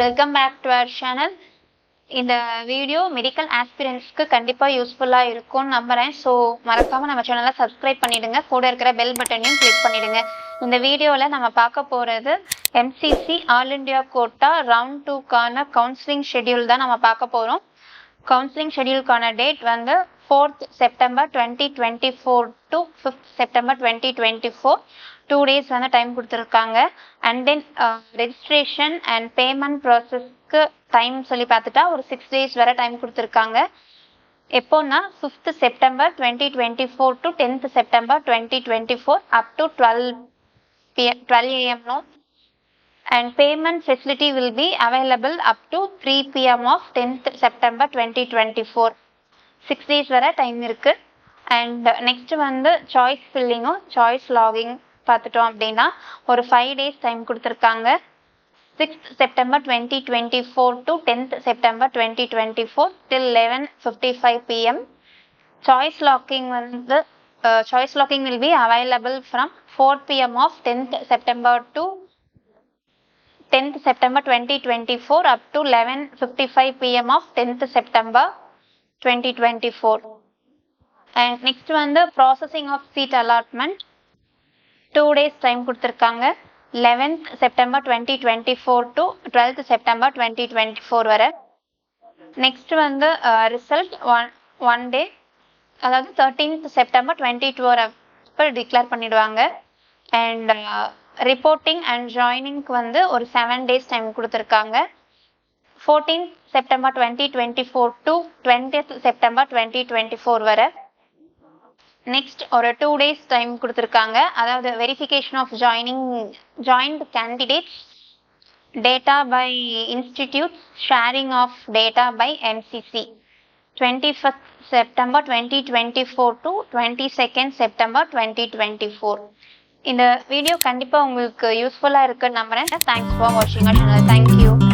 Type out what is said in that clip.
Welcome back to our channel. இந்த video medical ஆஸ்பிரண்ட்ஸ்க்கு கண்டிப்பாக யூஸ்ஃபுல்லாக இருக்கும்னு நம்புகிறேன். ஸோ மறக்காமல் நம்ம சேனலை சப்ஸ்கிரைப் பண்ணிவிடுங்க, கூட இருக்கிற பெல் பட்டனையும் கிளிக் பண்ணிவிடுங்க. இந்த வீடியோவில் நம்ம பார்க்க போகிறது MCC all India quota round 2க்கான கவுன்சிலிங் ஷெடியூல் தான் நம்ம பார்க்க போகிறோம். கவுன்சிலிங் ஷெடியூலுக்கான டேட் வந்து 4th September 2024 to 5th September 2024. 2 days வந்து டைம் கொடுத்துருக்காங்க. And then registration and payment ப்ராசஸ்க்கு டைம் சொல்லி பார்த்துட்டா ஒரு 6 days வரை டைம் கொடுத்துருக்காங்க. எப்போன்னா 5th September 2024 to 10th September 2024 up to 12 AM. And payment facility will be available up to 3 PM of 10th September 2024. 6 days வரை டைம் இருக்குது. அண்ட் நெக்ஸ்ட் வந்து சாய்ஸ் ஃபில்லிங்கும் சாய்ஸ் லாகிங் பார்த்துட்டோம் அப்படின்னா ஒரு 5 days டைம் கொடுத்துருக்காங்க. 6th September 2024 to 10th September 2024 till 11:55 PM. Choice locking வந்து choice locking will be available from 4 PM of 10th September to 10th September 2024 up to 11:55 PM of 10th September 2024. And next வந்து processing of seat allotment 2 days time கொடுத்துருக்காங்க. 11th September 2024 to 12th September 2024 வரை. Next வந்து result one day, அதாவது 13th September 2024 அப்போ declare பண்ணிடுவாங்க. And reporting and ஜாயினிங்க்கு வந்து ஒரு 7 days time கொடுத்துருக்காங்க. 14th September 2024 to 20th September 2024 வரை. நெக்ஸ்ட் ஒரு 2 days டைம் கொடுத்துருக்காங்க. அதாவது verification of joint candidates, data by institute, sharing of data by MCC 21st September 2024 to 22nd September 2024. இந்த video கண்டிப்பாக உங்களுக்கு யூஸ்ஃபுல்லாக இருக்குன்னு நம்புகிறேன். தேங்க்ஸ் ஃபார் வாட்சிங் அவர் சேனல். தேங்க்யூ.